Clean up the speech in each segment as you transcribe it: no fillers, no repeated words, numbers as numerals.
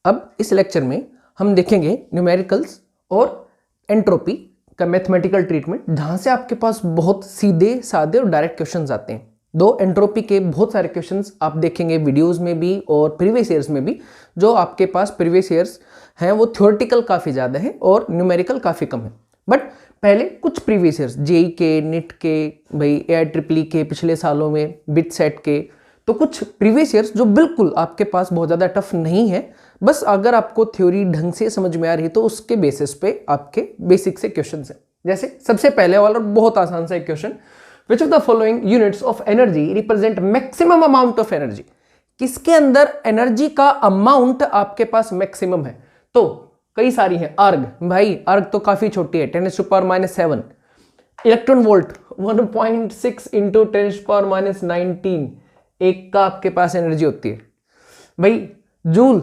अब इस लेक्चर में हम देखेंगे न्यूमेरिकल्स और एंट्रोपी का मैथमेटिकल ट्रीटमेंट, जहां से आपके पास बहुत सीधे साधे और डायरेक्ट क्वेश्चंस आते हैं। दो एंट्रोपी के बहुत सारे क्वेश्चंस आप देखेंगे वीडियोस में भी और प्रीवियस ईयर्स में भी। जो आपके पास प्रीवियस ईयर्स हैं वो थ्योरेटिकल काफ़ी ज़्यादा है और न्यूमेरिकल काफ़ी कम है। बट पहले कुछ प्रीवियस ईयर्स जेई के, निट के, भाई AIEEE के पिछले सालों में, बिट सेट के, तो कुछ प्रीवियस ईयर्स जो बिल्कुल आपके पास बहुत ज़्यादा टफ नहीं है, बस अगर आपको थ्योरी ढंग से समझ में आ रही है तो उसके बेसिस पे आपके बेसिक से क्वेश्चन है। जैसे सबसे पहले वाला बहुत आसान सा एक question, which of the following units of energy represent maximum amount of energy. किसके अंदर एनर्जी का अमाउंट आपके पास मैक्सिमम है? तो कई सारी है। अर्ग, भाई अर्ग तो काफी छोटी है, 10⁻⁷। इलेक्ट्रॉन वोल्ट 1.6 इंटू 10⁻⁹ एक का आपके पास एनर्जी होती है। भाई जूल,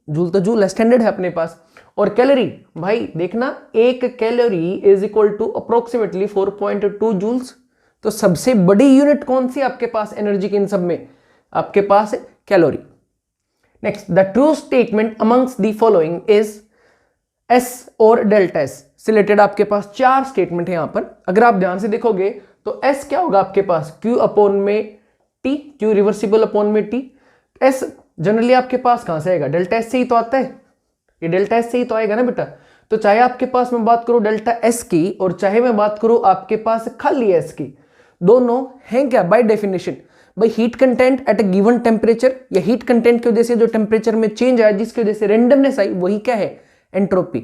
जूल तो जूल स्टैंडर्ड है अपने पास। और कैलोरी, भाई देखना, एक calorie is equal to approximately 4.2 joules. तो सबसे बड़ी यूनिट कौन सी आपके पास एनर्जी के इन सब में? आपके पास है calorie. Next, the true statement amongst the following is S और डेल्टा एस से रिलेटेड आपके पास चार स्टेटमेंट है यहां पर। अगर आप ध्यान से देखोगे तो एस क्या होगा आपके पास? क्यू अपॉन में टी, क्यू रिवर्सिबल अपॉन में टी। एस जनरली आपके पास कहां से आएगा? डेल्टा एस से ही तो आता है, ये डेल्टा एस से ही तो आएगा ना बेटा। तो चाहे आपके पास मैं बात करूं डेल्टा एस की और चाहे मैं बात करूं आपके पास खाली एस की, दोनों हैं क्या बाय डेफिनेशन? भाई heat content at a given temperature, या हीट कंटेंट की वजह से जो टेम्परेचर में चेंज आया जिसकी वजह से रेंडमनेस आई, वही क्या है? एंट्रोपी।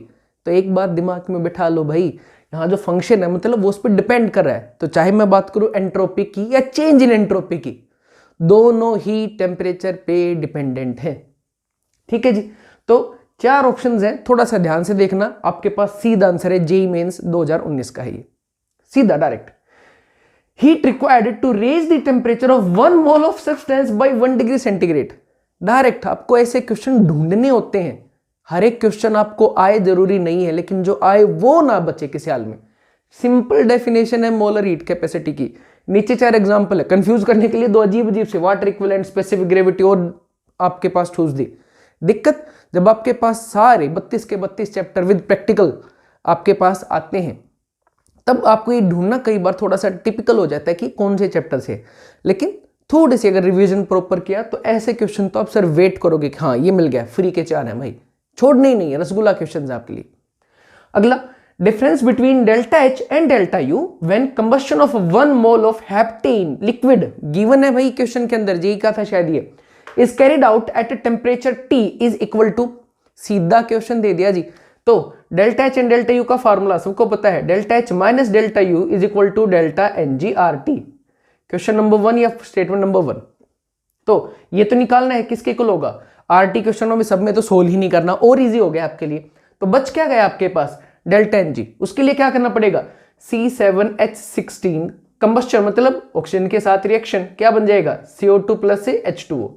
तो एक बात दिमाग में बिठा लो भाई, यहां जो फंक्शन है मतलब वो उस पर डिपेंड कर रहा है। तो चाहे मैं बात करूं एंट्रोपी की या चेंज इन एंट्रोपी की, दोनों ही टेम्परेचर पे डिपेंडेंट है। ठीक है जी। तो चार ऑप्शंस हैं, थोड़ा सा ध्यान से देखना। आपके पास सीधा आंसर है, जेईई मेंस 2019 का है ये, सीधा direct. Heat required to raise the temperature of 1 mole of substance by 1 degree centigrade. Direct आपको ऐसे क्वेश्चन ढूंढने होते हैं। हर एक क्वेश्चन आपको आए जरूरी नहीं है, लेकिन जो आए वो ना बचे किसी हाल में। सिंपल डेफिनेशन है मोलर हीट कैपेसिटी की। नीचे चार एग्जांपल है, कंफ्यूज करने के लिए दो अजीब अजीब से, वाटर इक्विवेलेंट, स्पेसिफिक ग्रेविटी और आपके पास ठूस दी। दिक्कत जब आपके पास सारे 32 के 32 चैप्टर विद प्रैक्टिकल आपके पास आते हैं, तब आपको ये ढूंढना कई बार थोड़ा सा टिपिकल हो जाता है कि कौन से चैप्टर से। लेकिन थोड़ी सी अगर रिवीजन प्रॉपर किया तो ऐसे क्वेश्चन तो आप सर वेट करोगे कि हाँ ये मिल गया, फ्री के चार है भाई, छोड़ने ही नहीं है, रसगुल्ला क्वेश्चन है आपके लिए। अगला, difference between delta H and delta you when combustion of 1 mole of heptane liquid given है भाई क्वेश्चन के अंदर, जेई का था शायद ये, is carried out at temperature T is equal to, सीधा क्वेश्चन दे दिया जी। तो delta H and delta U का फार्मूला सबको पता है, delta H minus delta you is equal to delta N G R T. Question number 1 या स्टेटमेंट नंबर 1। तो ये तो निकालना है किसके इक्वल होगा? आरटी क्वेश्चनों में सब में तो सोल्व ही नहीं करना, और इजी हो गया आपके लिए। तो बच क्या गया आपके पास? Delta N G. उसके लिए क्या करना पड़ेगा? C7H16 कंबस्चन मतलब ऑक्सीजन के साथ रिएक्शन, क्या बन जाएगा? CO2 प्लस से H2O।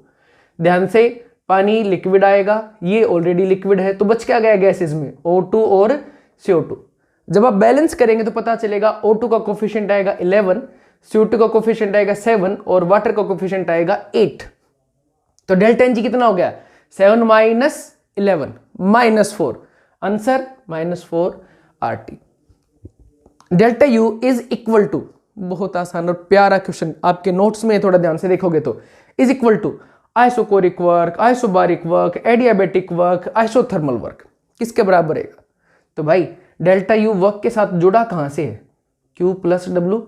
ध्यान से, पानी लिक्विड आएगा, ये ऑलरेडी लिक्विड है, तो बच क्या गया गैसेस में? O2 और CO2। जब आप बैलेंस करेंगे तो पता चलेगा O2 का कोफिशिएंट आएगा 11, CO2 का कोफिशिएंट आएगा 7 और वाटर का कोफिशिएंट आएगा 8। तो डेल्टा एन जी कितना हो गया? 7 minus 11 minus 4, answer -4 RT। Delta you is equal to, बहुत आसान और प्यारा क्वेश्चन आपके नोट्स में थोड़ा ध्यान से देखोगे तो, is equal to isochoric work, isobaric work, adiabatic work, isothermal work. किसके बराबर रहेगा? तो भाई डेल्टा यू वर्क के साथ जुड़ा कहां से है? Q plus W.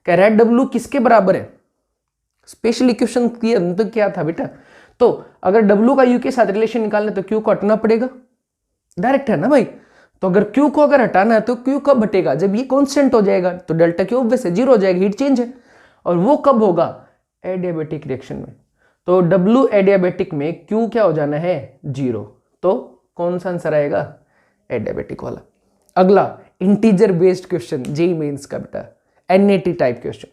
कह रहा है डब्ल्यू किसके बराबर है? स्पेशली क्वेश्चन क्या था बेटा? तो अगर W का U के साथ रिलेशन निकालना तो Q को हटाना पड़ेगा, डायरेक्ट है ना भाई। तो अगर Q को अगर हटाना है तो Q कब हटेगा? जब ये कांस्टेंट हो जाएगा, तो डेल्टा Q ऑब्वियस है, 0 हो जाएगा, हीट चेंज है। और वो कब होगा? एडियाबेटिक रिएक्शन में। तो W एडियाबेटिक में Q क्या हो जाना है? 0। तो कौन सा आंसर आएगा? एडियाबेटिक वाला। अगला, integer based question, JEE mains का बेटा, NAT type question.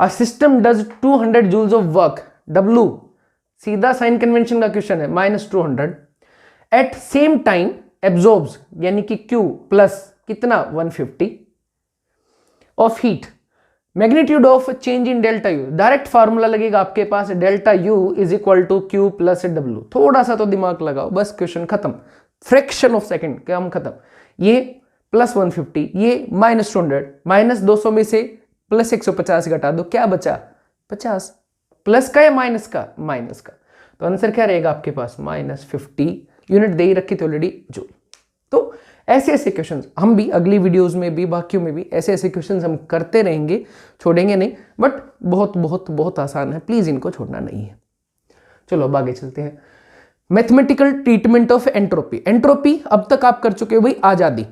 A system does 200 joules of work, W सीधा साइन कन्वेंशन का क्वेश्चन है, -200 एट सेम टाइम एब्जॉर्ब्स, यानी कि Q प्लस कितना? 150 of heat magnitude of change in delta u, direct formula लगेगा आपके पास, delta you is equal to Q plus डब्ल्यू। थोड़ा सा तो दिमाग लगाओ, बस क्वेश्चन खत्म, फ्रैक्शन ऑफ सेकंड काम खत्म। ये प्लस 150, ये माइनस 200, माइनस 200 में से प्लस 150 घटा दो, क्या बचा 50, प्लस का या माइनस का, माइनस का। तो आंसर क्या रहेगा आपके पास -50, यूनिट दे ही रखी थी ऑलरेडी, जूल। तो ऐसे ऐसे क्वेश्चंस हम भी अगली वीडियोस में भी, बाकियों में भी ऐसे ऐसे क्वेश्चंस हम करते रहेंगे, छोड़ेंगे नहीं, बट बहुत बहुत बहुत आसान है, प्लीज इनको छोड़ना नहीं है। चलो अब आगे चलते हैं। Mathematical treatment of entropy. Entropy अब तक आप कर चुके हो भाई, आजादी,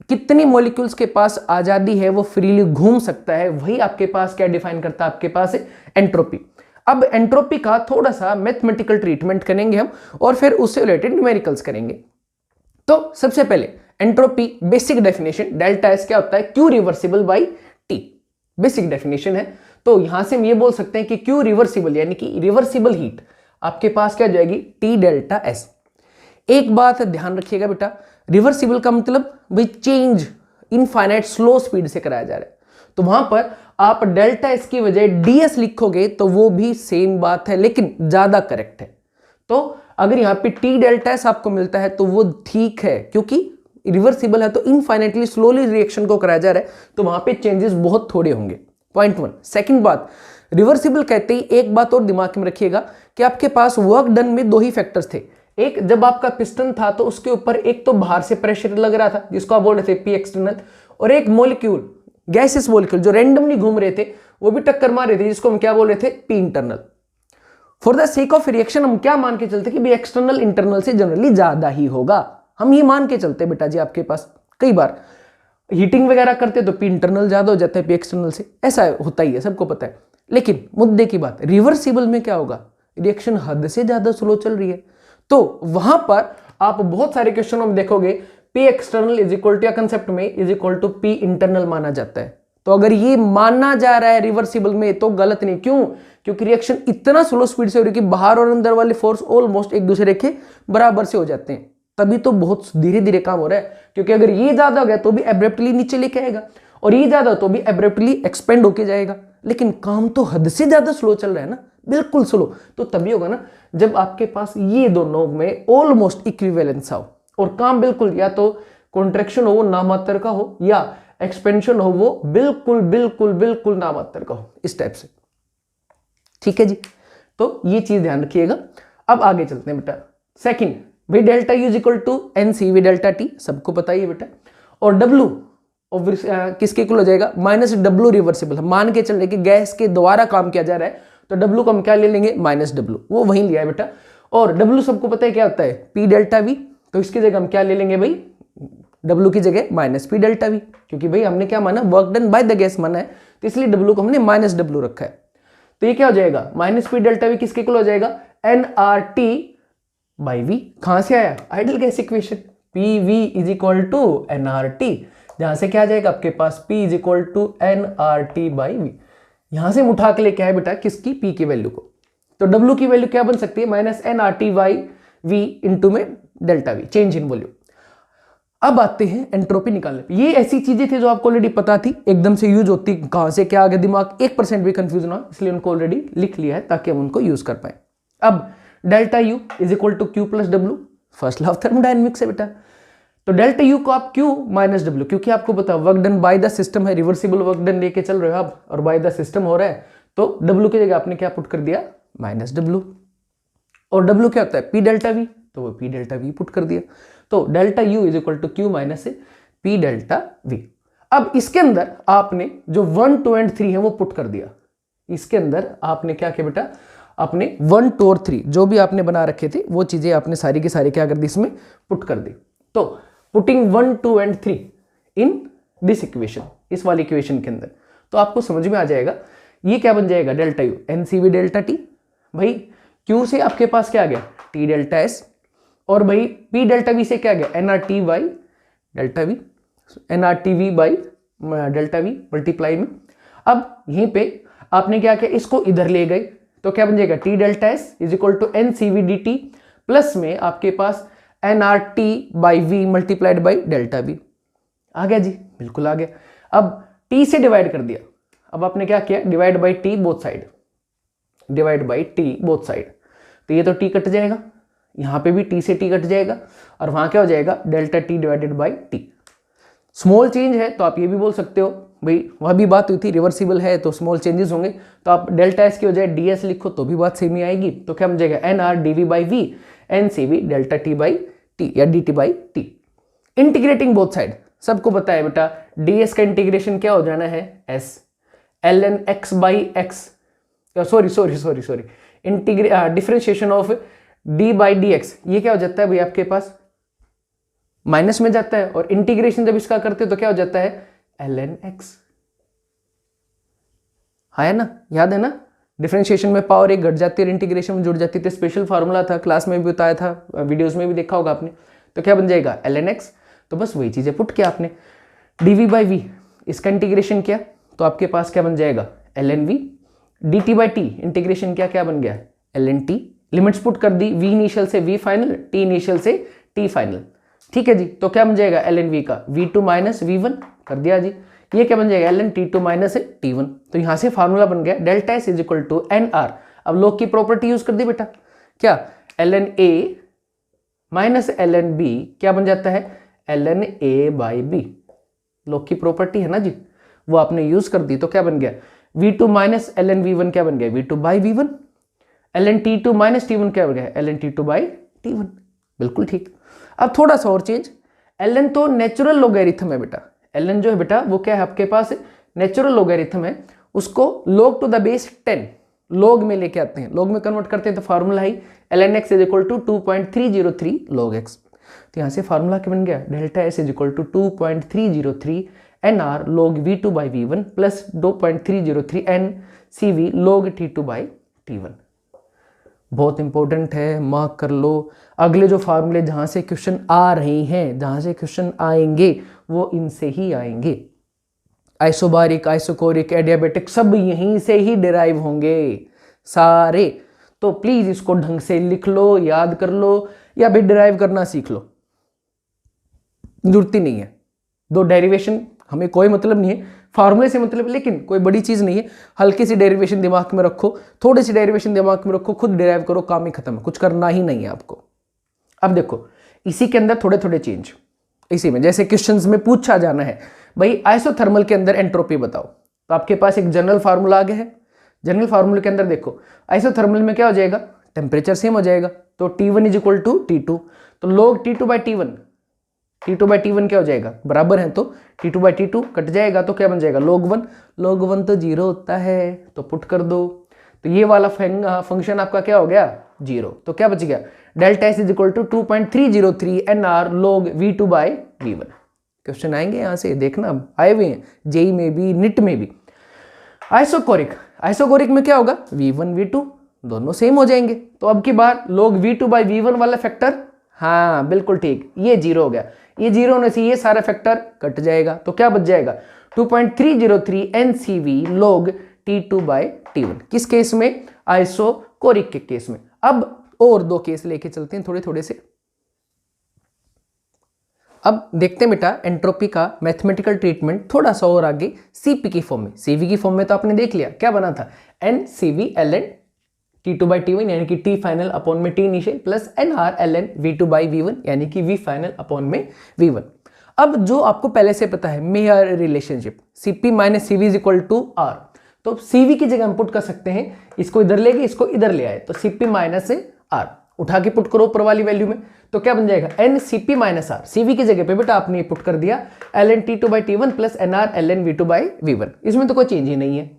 कितनी मॉलिक्यूल्स के पास आजादी है, वो फ्रीली घूम सकता है, वही आपके पास क्या डिफाइन करता है, आपके पास है एंट्रोपी। अब एंट्रोपी का थोड़ा सा मैथमेटिकल ट्रीटमेंट करेंगे हम, और फिर उससे रिलेटेड न्यूमेरिकल्स करेंगे। तो सबसे पहले entropy basic definition, delta S क्या होता है, Q reversible by T, basic definition है। तो यहां से हम ये बोल सकते हैं कि क्यू रिवर्सिबल यानी कि रिवर्सिबल हीट आपके पास क्या जाएगी, टी डेल्टा एस। एक बात ध्यान रखिएगा बेटा, रिवर्सिबल का मतलब भाई चेंज इनफाइनाइट स्लो स्पीड से कराया जा रहा है, तो वहां पर आप डेल्टा एस की बजाय डीएस लिखोगे तो वो भी सेम बात है, लेकिन ज्यादा करेक्ट है। तो अगर यहां पे टी डेल्टा एस आपको मिलता है तो वो ठीक है, क्योंकि रिवर्सिबल है तो इनफाइनाइटली स्लोली रिएक्शन को कराया जा रहा है, तो वहां पे चेंजेस बहुत थोड़े होंगे। पॉइंट 1। सेकंड बात, रिवर्सिबल कहते ही एक बात और दिमाग में रखिएगा कि आपके पास वर्क डन में दो ही फैक्टर्स थे। एक, जब आपका पिस्टन था तो उसके ऊपर एक तो बाहर से प्रेशर लग रहा था जिसको आप बोल रहे थे पी एक्सटर्नल, और एक मॉलिक्यूल, गैसेस मॉलिक्यूल जो रैंडमली घूम रहे थे वो भी टक्कर मार रहे थे, जिसको हम क्या बोल रहे थे, P internal. For the sake of reaction हम क्या मान के चलते कि भी एक्सटर्नल इंटरनल से जनरली ज्यादा ही होगा, हम ये मान के चलते बेटा जी। आपके पास कई बार हीटिंग वगैरह करते तो पी इंटरनल ज्यादा हो जाता है पी एक्सटर्नल से, ऐसा होता ही है, सबको पता है। लेकिन मुद्दे की बात, रिवर्सिबल में क्या होगा, रिएक्शन हद से ज्यादा स्लो चल रही है, तो वहां पर आप बहुत सारे क्वेश्चन में देखोगे P external is equal to, या कंसेप्ट में is equal to P internal माना जाता है। तो अगर ये माना जा रहा है रिवर्सिबल में तो गलत नहीं, क्यों, क्योंकि रिएक्शन इतना स्लो स्पीड से हो रही है कि बाहर और अंदर वाले फोर्स ऑलमोस्ट एक दूसरे के बराबर से हो जाते हैं, तभी तो बहुत धीरे धीरे काम हो रहा है। क्योंकि अगर ये ज्यादा हो गया तो भी एब्रप्टली नीचे लेके आएगा, और ये ज्यादा तो भी एब्रप्टली एक्सपेंड होके जाएगा, लेकिन काम तो हद से ज्यादा स्लो चल रहा है ना, बिल्कुल स्लो। तो तभी होगा ना जब आपके पास ये दोनों में ऑलमोस्ट इक्विवेलेंस हो, और काम बिल्कुल या तो कॉन्ट्रैक्शन हो वो नामात्र का हो, या एक्सपेंशन हो वो बिल्कुल बिल्कुल बिल्कुल नामात्र का हो, इस टाइप से। ठीक है जी, तो ये चीज ध्यान रखिएगा। अब आगे चलते हैं बेटा। सेकंड, भाई delta you is equal to N C we delta T, सबको पता ही है बेटा। और डब्लू किसके इक्वल हो जाएगा, माइनस डब्लू रिवर्सिबल। हम मान के चल रहे कि गैस के द्वारा काम किया जा रहा है, तो डब्लू को हम क्या ले लेंगे, माइनस डब्लू, वो वहीं लिया है बेटा। और डब्लू सबको पता है क्या होता है, पी डेल्टा वी, तो इसकी जगह हम क्या ले लेंगे भाई, डब्लू की जगह माइनस पी डेल्टा वी, क्योंकि भाई हमने क्या माना, work done by the gas माना है, तो इसलिए डब्लू को हमने माइनस डब्लू रखा है। तो ये क्या हो जाएगा, माइनस पी डेल्टा वी किसके इक्वल हो जाएगा, N R T by V. कहां से आया, ideal gas equation, P V is equal to N are T, जहां से क्या आ जाएगा आपके पास, P is equal to N R T by V. यहां से हम उठा के लेके आए बेटा किसकी, P की वैल्यू को। तो W की वैल्यू क्या बन सकती है, minus n R T by v into में delta v, change in volume. अब आते हैं एंट्रोपी निकालने पे। ये ऐसी चीजें थी जो आपको ऑलरेडी पता थी, एकदम से यूज होती, कहां से क्या आ गया दिमाग 1% भी कंफ्यूज ना, इसलिए उनको ऑलरेडी लिख लिया है ताकि हम उनको यूज कर पाए। अब delta you is equal to Q plus W, first law of thermodynamics है बेटा। तो डेल्टा यू को आप क्यू माइनस डब्ल्यू, क्योंकि आपको पता work done by the system है, रिवर्सिबल वर्क डन लेके चल रहे हो आप, और बाय द सिस्टम हो रहा है, तो डब्ल्यू की जगह आपने क्या पुट कर दिया, माइनस डब्ल्यू। और डब्ल्यू क्या होता है, पी डेल्टा वी, तो वो पी डेल्टा वी पुट कर दिया। तो delta you is equal to Q minus P delta V. अब इसके अंदर आपने जो 1, 2 एंड 3 है वो पुट कर दिया। इसके अंदर आपने क्या किया बेटा, आपने 1, 2 और 3 जो भी आपने बना रखे थे वो चीजें आपने सारी की सारी क्या कर दी, इसमें पुट कर दी। तो putting 1, 2 and 3 in this equation, इस वाली इक्वेशन के अंदर, तो आपको समझ में आ जाएगा ये क्या बन जाएगा, delta U N C we delta T. भाई क्यू से आपके पास क्या आ गया, टी डेल्टा एस, और भाई पी डेल्टा वी से क्या आ गया, N R T by delta V, N are T V by delta V multiply में। अब यहीं पे आपने क्या किया, इसको इधर ले गए, तो क्या बन जाएगा, t delta S is equal to N C v D t, plus में आपके पास n R T by v multiplied by delta v. आ गया जी, बिल्कुल आ गया। अब टी से डिवाइड कर दिया, अब आपने क्या किया, divide by T both side, divide by T both side, तो ये तो टी कट जाएगा, यहाँ पे भी टी से टी कट जाएगा, और वहाँ क्या हो जाएगा, delta T divided by T. Small change है तो आप ये भी बोल सकते हो भाई, वह भी बात हुई थी रिवर्सिबल है तो स्मॉल चेंजेस होंगे, तो आप डेल्टा एस की हो जाए डी एस लिखो तो भी बात सेम ही आएगी। तो क्या बन जाएगा, N r d we by v n C we delta t by t या d T by t. Integrating both side, सबको पता है बेटा डी एस का इंटीग्रेशन क्या हो जाना है, S L N X by X, sorry differentiation of D by D X, ये क्या हो जाता है भाई आपके पास माइनस में जाता है, और इंटीग्रेशन जब इसका करते हो तो क्या हो जाता है, एल एन एक्स। है ना, याद है ना, डिफरेंशिएशन में पावर एक घट जाती है, इंटीग्रेशन में जुड़ जाती है, स्पेशल फार्मूला था, क्लास में भी बताया था, वीडियोस में भी देखा होगा आपने। तो क्या बन जाएगा, एल एन एक्स, तो बस वही चीजें पुट किया आपने, डी वी बाई वी, इसका इंटीग्रेशन किया तो आपके पास क्या बन जाएगा, L N V, D T by T integration क्या बन गया, L N T, limits put कर दी, वी इनिशियल से वी फाइनल, टी इनिशियल से टी फाइनल, ठीक है जी। तो क्या बन जाएगा, एल एन वी का V two minus V one कर दिया जी, ये क्या बन जाएगा, L N T two minus T one. तो यहां से फार्मूला बन गया delta S is equal to N R. अब लोग की प्रॉपर्टी यूज कर दी बेटा, क्या, L N A minus L N B क्या बन जाता है, L N A by B, log की प्रॉपर्टी है ना जी, वो आपने यूज कर दी। तो क्या बन गया, V two minus L N V one क्या बन गया, V two by V one, L N T two minus T one क्या बन गया, L N T two by T one, बिल्कुल ठीक। अब थोड़ा सा और चेंज, एल एन तो नेचुरल लोगैरिथम है बेटा, एल एन जो है बेटा वो क्या है आपके पास, नेचुरल लोगैरिथम है, उसको log to the base 10 log में लेके आते हैं, log में कन्वर्ट करते हैं, तो फार्मूला है L N X is equal to 2.303 log x। तो यहां से फार्मूला क्या बन गया, delta S is equal to 2.303 N R log V two by V one plus 2.303 N C V log T two by T one. बहुत important है, mark कर लो। अगले जो फार्मूले जहां से क्वेश्चन आ रहे हैं, जहां से क्वेश्चन आएंगे वो इनसे ही आएंगे, आइसोबारिक, आइसोकोरिक, एडियाबेटिक सब यहीं से ही डिराइव होंगे सारे। तो प्लीज इसको ढंग से लिख लो, याद कर लो, या भी डिराइव करना सीख लो, जरूरत ही नहीं है। दो डेरिवेशन हमें कोई मतलब नहीं है, फार्मूले से मतलब, लेकिन कोई बड़ी चीज नहीं है, हल्की सी डेरिवेशन दिमाग में रखो, थोड़ी सी डेरिवेशन दिमाग में रखो, खुद डिराइव करो, काम ही खत्म है, कुछ करना ही नहीं है आपको। अब देखो इसी के अंदर थोड़े थोड़े चेंज, इसी में जैसे क्वेश्चंस में पूछा जाना है भाई आइसोथर्मल के अंदर एंट्रोपी बताओ, तो आपके पास एक जनरल फार्मूला आगे है, जनरल फार्मूले के अंदर देखो आइसोथर्मल में क्या हो जाएगा, टेम्परेचर सेम हो जाएगा, तो T1 is equal to T2, तो log T2 by T1, T2 by T1 क्या हो जाएगा, बराबर है, तो T2 बाई T2 कट जाएगा, तो क्या बन जाएगा, log 1 तो जीरो होता है, तो पुट कर दो, तो ये वाला फंक्शन आपका क्या हो गया, जीरो। तो क्या बच गया, delta S is equal to 2.303 N R log V2 by V1। Question आएंगे यहां से, देखना आए हुए हैं जेई में भी, निट में भी। आइसोकोरिक, आइसोकोरिक में क्या होगा, V1 V2 दोनों सेम हो जाएंगे, तो अब की बार log V2 बाई V1 वाला फैक्टर, हाँ बिल्कुल ठीक, ये जीरो हो गया, ये जीरो होने से ये सारा फैक्टर कट जाएगा, तो क्या बच जाएगा 2.303 NCV log T2 by T1। किस केस में, आइसोकोरिक के केस में। अब और दो केस लेके चलते हैं थोड़े थोड़े से। अब देखते हैं बेटा एंट्रोपी का मैथमेटिकल ट्रीटमेंट थोड़ा सा और आगे सीपी की फॉर्म में। सीवी की फॉर्म में तो आपने देख लिया क्या बना था, N C V L N T2 by T1 यानी कि T फाइनल अपॉन में T initial plus N R L N V2 by V1 यानी कि V फाइनल अपॉन में V1। अब जो आपको पहले से पता है Mayer relationship CP minus CV is equal to R, तो CV की जगह हम पुट कर सकते हैं, इसको इधर ले गए, इसको इधर ले आए, तो CP माइनस R उठा के पुट करो ऊपर वाली वैल्यू में, तो क्या बन जाएगा NCP माइनस R। CV की जगह पे बेटा आपने पुट कर दिया ln T2 by T1 plus NR ln V2 by V1, इसमें तो कोई चेंज ही नहीं है।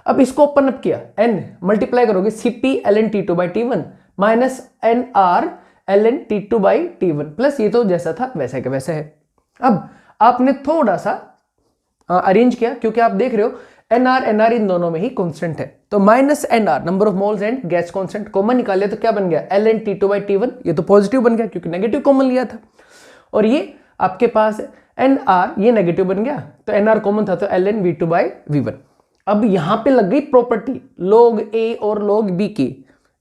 अब इसको ओपन अप किया, n मल्टीप्लाई करोगे CP ln T2 by T1 minus NR ln T2 by T1 plus ये तो जैसा था वैसा के वैसा है। अब आपने थोड़ा सा अरेंज किया, क्योंकि आप देख रहे हो NR इन दोनों में ही कांस्टेंट है, तो minus NR number of moles and gas constant common निकाले, तो क्या बन गया ln T2 बाई T1, ये तो पॉजिटिव बन गया क्योंकि नेगेटिव कॉमन लिया था, और ये आपके पास NR ये नेगेटिव बन गया, तो NR कॉमन था, तो ln V2 बाई V1। अब यहां पे लग गई प्रॉपर्टी log A और log B की,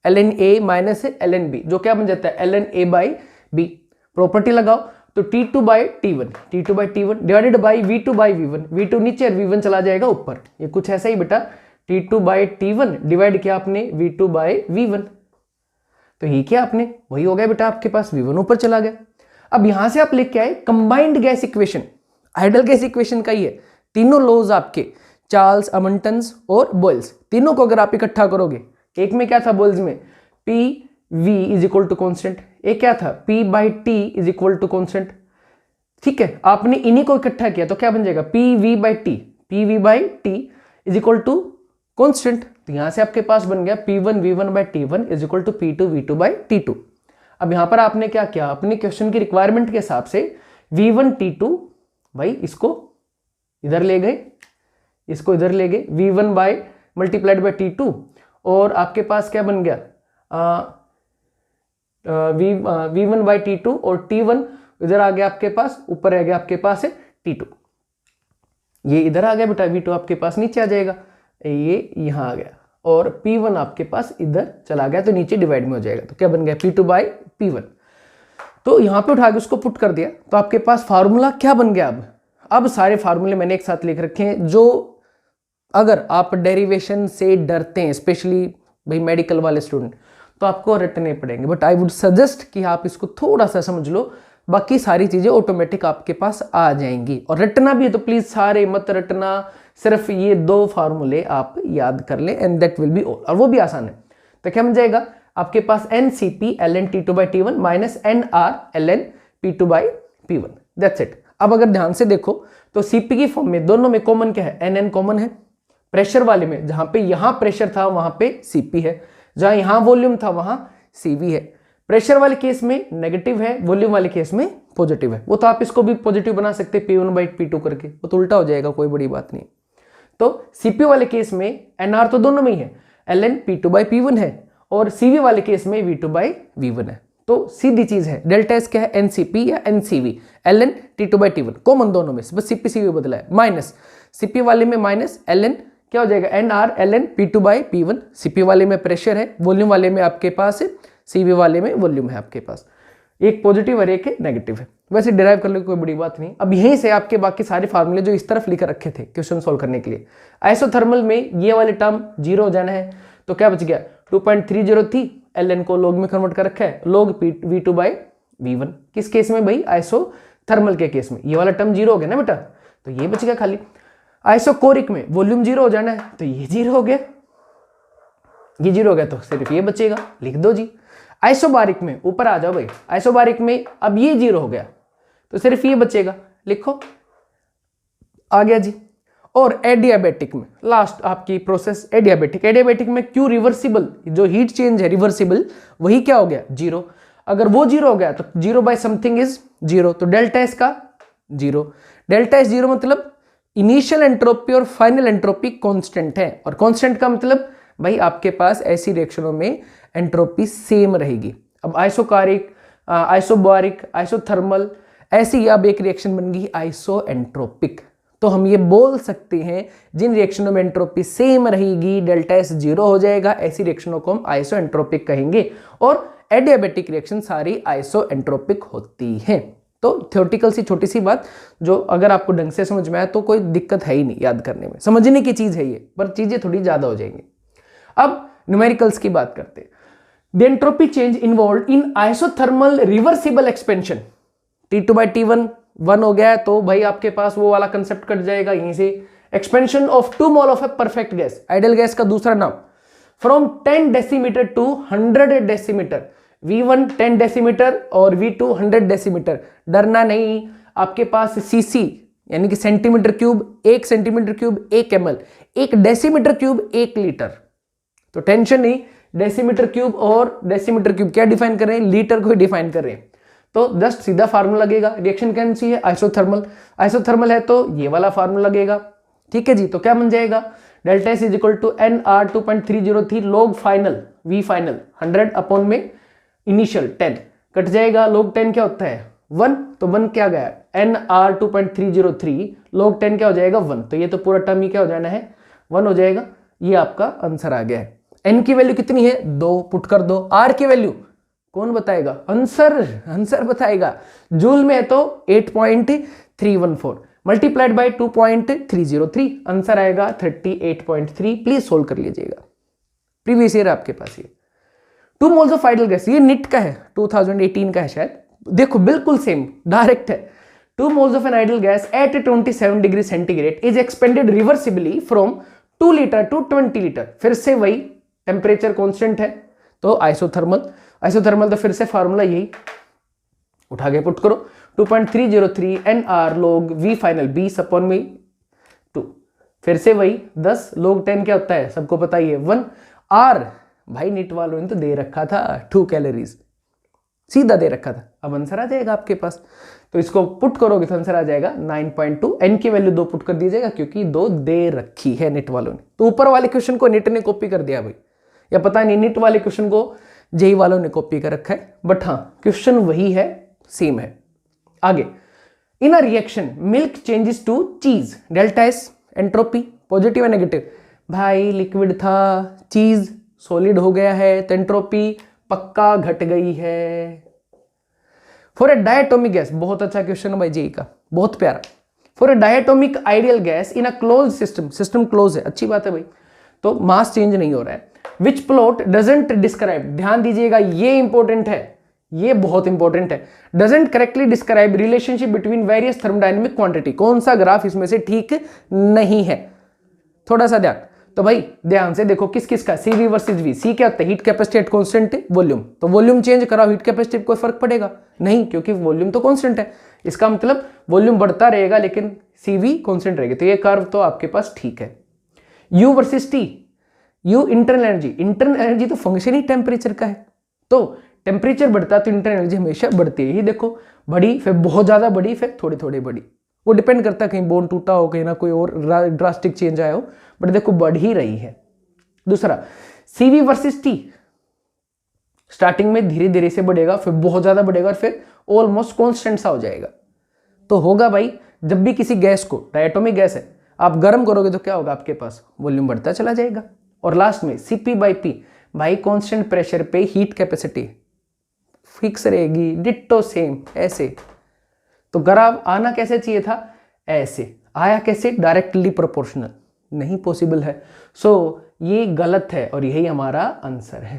ln A minus ln B, जो क्या बन जाता है ln A by B। Property लगाओ, तो T2 by T1 divided by V2 V1 नीचे और V1 चला जाएगा ऊपर। ये कुछ ऐसा ही बेटा, T2 बाई T1 डिवाइड किया आपने V2 बाई V1, तो ये क्या आपने वही हो गया बेटा, आपके पास V1 ऊपर चला गया। अब यहां से आप लेके आए combined gas equation, ideal gas equation का ही है। तीनों लॉज आपके चार्ल्स, अमंटन्स और बॉयल्स, तीनों को अगर आप इकट्ठा करोगे, एक में क्या था बॉयल्स में P V is equal to constant, एक क्या था P by T is equal to constant. ठीक है, आपने इन्हीं को इकट्ठा किया तो क्या बन जाएगा P V by T is equal to constant. तो यहां से आपके पास बन गया P1 V1 by T1 is equal to P2 V2 by T2। अब यहां पर आपने क्या किया, अपने क्वेश्चन की रिक्वायरमेंट के हिसाब से V1 T2 भाई इसको इधर ले गए, इसको इधर ले गए, V1 by multiplied by T2, और आपके पास क्या बन गया V1 बाई T2 और T1 इधर आ गया आपके पास, ऊपर रह गया आपके पास है T2, ये इधर आ गया बेटा, V2 आपके पास नीचे आ जाएगा, ये यहां आ गया, और P1 आपके पास इधर चला गया तो नीचे डिवाइड में हो जाएगा, तो क्या बन गया P2 बाई P1। तो यहां पे उठा के उसको पुट कर दिया तो आपके पास फार्मूला क्या बन गया। अब सारे फार्मूले मैंने एक साथ लिख रखे हैं, जो अगर आप डेरिवेशन से डरते हैं, स्पेशली भाई मेडिकल वाले स्टूडेंट, तो आपको रटने पड़ेंगे, बट आई वुड सजेस्ट कि आप इसको थोड़ा सा समझ लो, बाकी सारी चीजें ऑटोमेटिक आपके पास आ जाएंगी। और रटना भी है तो प्लीज सारे मत रटना, सिर्फ ये 2 फार्मूले आप याद कर लें and that will be all, और वो भी आसान है। तो क्या बन जाएगा आपके पास NCP ln T2 by T1 minus NR ln P2 by P1, that's it. अब अगर ध्यान से देखो तो CP की फॉर्म में दोनों में कॉमन क्या है, NN कॉमन है। प्रेशर वाले में जहां पे यहां प्रेशर था वहां पे CP है, जहां यहां वॉल्यूम था वहां CV है। प्रेशर वाले केस में नेगेटिव है, वॉल्यूम वाले केस में पॉजिटिव है। वो तो आप इसको भी पॉजिटिव बना सकते हैं P1 बाई P2 करके, वो तो उल्टा हो जाएगा, कोई बड़ी बात नहीं। तो CP वाले केस में NR तो दोनों में ही है, ln P2 बाई P1 है, और CV वाले केस में V2 बाई V1 है। तो सीधी चीज है, डेल्टा एस क्या है NCP या NCV ln T2 by T1, common दोनों में, बस CP CV बदला है, माइनस CP वाले में माइनस ln क्या हो जाएगा NR ln P2 by P1। CP वाले में प्रेशर है, वॉल्यूम वाले में आपके पास है, CV वाले में वॉल्यूम है आपके पास, एक पॉजिटिव और एक नेगेटिव है। वैसे डिराइव कर लो, कोई बड़ी बात नहीं। अब यहीं से आपके बाकी सारे फार्मूले जो इस तरफ लिख रखे थे क्वेश्चन सॉल्व करने के लिए, आइसोथर्मल में ये वाले टर्म 0 हो जाना है, तो क्या बच गया 2.30 थी, ln को लॉग में कन्वर्ट कर रखा है, log V2 बाई V1। किस केस में भाई, आइसोथर्मल के केस में, ये वाला टर्म 0 हो गया ना बेटा, तो ये बच गया खाली। आइसोकोरिक में वॉल्यूम 0 हो जाना है, तो ये 0 हो गया, ये 0 हो गया तो सिर्फ ये बचेगा, लिख दो जी। आइसोबारिक में ऊपर आ जाओ भाई, आइसोबारिक में अब ये 0 हो गया तो सिर्फ ये बचेगा, लिखो, आ गया जी। और एडियाबेटिक में लास्ट आपकी प्रोसेस एडियाबेटिक में क्यों रिवर्सिबल, जो हीट चेंज है रिवर्सिबल, वही क्या हो गया 0। अगर वो 0 हो गया तो 0 बाय समथिंग इज 0, तो डेल्टा एस का 0, डेल्टा एस 0 मतलब इनिशियल एंट्रोपी और फाइनल एंट्रोपी कांस्टेंट है, और कांस्टेंट का मतलब भाई आपके पास ऐसी रिएक्शनों में एंट्रोपी सेम रहेगी। अब आइसोकारिक, आइसोबारिक, आइसोथर्मल, ऐसी अब एक रिएक्शन बन गई आइसोएंट्रोपिक। तो हम ये बोल सकते हैं जिन रिएक्शनों में एंट्रोपी सेम रहेगी, डेल्टा एस 0 हो जाएगा, ऐसी रिएक्शनों को हम आइसोएंट्रोपिक कहेंगे, और एडियाबेटिक रिएक्शन सारी आइसोएंट्रोपिक होती हैं। तो थ्योरेटिकल सी छोटी सी बात, जो अगर आपको ढंग से समझ में आए तो कोई दिक्कत है ही नहीं याद करने में, समझने की चीज है ये, पर चीजें थोड़ी ज्यादा हो जाएंगी। अब न्यूमेरिकल्स की बात करते हैं। The entropy change involve in isothermal reversible expansion, T2 by T1 1 हो गया है तो भाई आपके पास वो वाला कंसेप्ट कट जाएगा यहीं से। Expansion of 2 mole of a perfect gas, ideal gas का दूसरा नाम, from 10 decimetre to 100 decimetre, V1 10 decimetre और V2 100 डेसीमीटर। डरना नहीं, आपके पास सीसी यानी कि centimetre cube, 1 centimetre cube 1 ml, 1 decimetre cube 1 litre, तो टेंशन नहीं। डेसीमीटर क्यूब और डेसीमीटर क्यूब क्या डिफाइन कर रहे हैं, लीटर को ही डिफाइन कर रहे हैं, तो जस्ट सीधा फार्मूला लगेगा। रिएक्शन कौन सी है, आइसोथर्मल, आइसोथर्मल है तो ये वाला फार्मूला लगेगा, ठीक है जी। तो क्या बन जाएगा, delta S is equal to NR 2.303 log final V final 100 upon में इनिशियल 10, कट जाएगा, log 10 क्या होता है 1, तो 1 क्या गया NR 2.303 log 10 क्या हो जाएगा 1, तो ये तो पूरा टर्म ही क्या हो जाना है 1 हो जाएगा। ये आपका आंसर आ गया है। N की वैल्यू कितनी है 2, पुट कर दो। R की वैल्यू कौन बताएगा? आंसर बताएगा। जूल में है तो 8.314 मल्टीप्लाइड बाय 2.303, आंसर आएगा 38.3। प्लीज सोल्व कर लीजिएगा। प्रीवियस ईयर आपके पास ये 2 मोल्स ऑफ आइडल गैस, ये निट का है, 2018 का है शायद। देखो बिल्कुल सेम डायरेक्ट है। 2 moles of an ideal gas at 27 degree centigrade is expanded reversibly from 2 litre to 20 litre. फिर से वही टेम्परेचर कांस्टेंट है तो आइसोथर्मल तो फिर से फार्मूला यही उठा के पुट करो 2.303 NR log V final 20/2। फिर से वही 10 log 10 क्या होता है सबको पता ही है 1 R। भाई नीट वालों ने तो दे रखा था 2 कैलोरीज, सीधा दे रखा था। अब आंसर आ जाएगा आपके पास, तो इसको पुट करोगे तो आंसर आ जाएगा 9.2। एन की वैल्यू 2 पुट कर दीजिएगा क्योंकि 2 दे रखी है नेट वालों ने। तो ऊपर वाले क्वेश्चन को नेट ने कॉपी कर दिया भाई, या पता नहीं नेट वाले क्वेश्चन को जेई वालों ने कॉपी कर रखा है, बट हाँ क्वेश्चन वही है, सेम है। आगे, in a reaction milk changes to cheese, delta s entropy positive या नेगेटिव? भाई लिक्विड था, चीज सॉलिड हो गया है तो एंट्रोपी पक्का घट गई है। फॉर ए डायटोमिक गैस, बहुत अच्छा क्वेश्चन है भाई जेई का, बहुत प्यारा। For a diatomic ideal gas in a close system, system close है, अच्छी बात है भाई, तो मास चेंज नहीं हो रहा है। विच प्लॉट डजंट डिस्क्राइब, ध्यान दीजिएगा ये इंपॉर्टेंट है, ये बहुत इंपॉर्टेंट है। Doesn't correctly describe relationship between various thermodynamic quantity, कौन सा ग्राफ इसमें से ठीक नहीं है? थोड़ा सा ध्यान, तो भाई ध्यान से देखो किस किस का, CV वर्सेस V। C क्या होता है? Heat capacity at constant volume, तो वॉल्यूम चेंज कराओ हीट कैपेसिटी कोई फर्क पड़ेगा नहीं, क्योंकि वॉल्यूम तो कांस्टेंट है। इसका मतलब वॉल्यूम बढ़ता रहेगा लेकिन CV कांस्टेंट रहेगी, तो ये कर्व तो आपके पास ठीक है। U versus T, U internal energy, internal energy तो फंक्शन ही टेम्परेचर का है, तो टेम्परेचर बढ़ता तो इंटरनल एनर्जी हमेशा बढ़ती है। ये देखो बढ़ी, फिर बहुत ज्यादा बढ़ी, फिर थोड़ी थोड़ी बढ़ी, वो डिपेंड करता है कहीं बोन टूटा हो, कहीं ना कोई और ड्रास्टिक चेंज आया हो, बट देखो बढ़ ही रही है। दूसरा CV वर्सेस T, स्टार्टिंग में धीरे धीरे से बढ़ेगा, फिर बहुत ज्यादा बढ़ेगा और फिर ऑलमोस्ट कांस्टेंट सा हो जाएगा। तो होगा भाई जब भी किसी गैस को, डायटोमिक गैस है, आप गर्म करोगे तो क्या होगा आपके पास, वॉल्यूम बढ़ता चला जाएगा। और लास्ट में CP/P, भाई कांस्टेंट प्रेशर पे हीट कैपेसिटी फिक्स रहेगी, डिट्टो सेम ऐसे। तो ग्राफ आना कैसे चाहिए था? ऐसे आया, कैसे? डायरेक्टली प्रोपोर्शनल, नहीं पॉसिबल है। सो ये गलत है और यही हमारा आंसर है।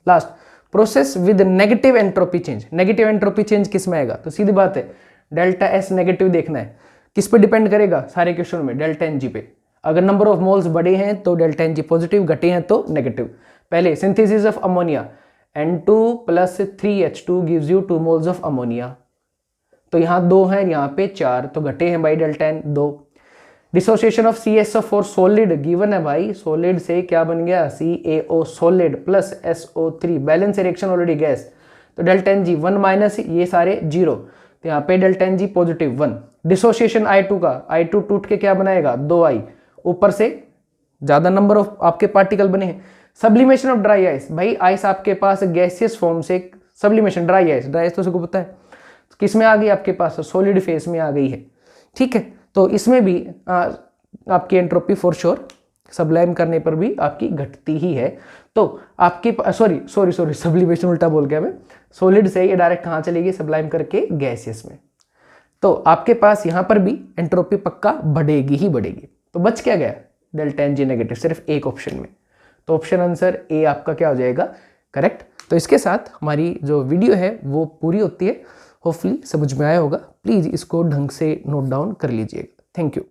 Last, process with negative entropy change, negative entropy change किस में आएगा? तो सीधी बात है डेल्टा एस नेगेटिव देखना है, किस पे डिपेंड करेगा सारे क्वेश्चन में? डेल्टा एन जी पे। अगर नंबर ऑफ मोल्स बढ़े हैं तो डेल्टा एन जी पॉजिटिव, घटे हैं तो नेगेटिव। पहले synthesis of ammonia, N2 + 3H2 gives you 2 moles of ammonia, तो यहाँ 2 हैं, यहाँ पे 4, तो घटे हैं भाई delta N 2। Dissociation of CSO4 solid given है भाई, सॉलिड से क्या बन गया? CaO solid plus SO3, balance reaction already gas, तो डेल्टा एन जी 1 - ये सारे 0, तो यहाँ पे डेल्टा एन जी पॉजिटिव 1। डिसोसिएशन I2 का, I2 टूट के क्या बनाएगा? 2I, ऊपर से ज्यादा नंबर ऑफ आपके पार्टिकल बने हैं। सब्लिमेशन ऑफ ड्राई आइस, भाई आइस आपके पास गैसियस फॉर्म से सब्लिमेशन, ड्राई आइस तो सबको पता है किस में आ गई आपके पास? सॉलिड फेस में आ गई है, ठीक है। तो इसमें भी आपकी एंट्रोपी फॉर श्योर सब्लाइम करने पर भी आपकी घटती ही है। तो आपके सॉरी सब्लिमेशन उल्टा बोल गया मैं, सॉलिड से ये डायरेक्ट कहाँ चलेगी? सब्लाइम करके गैसियस में। तो आपके पास यहाँ पर भी एंट्रोपी पक्का बढ़ेगी ही बढ़ेगी। तो बच क्या गया? डेल्टा एन जी नेगेटिव, सिर्फ एक ऑप्शन में। तो ऑप्शन आंसर ए आपका क्या हो जाएगा? करेक्ट। तो इसके साथ हमारी जो वीडियो है वो पूरी होती है। होपफुली समझ में आया होगा। प्लीज़ इसको ढंग से नोट डाउन कर लीजिएगा। Thank you.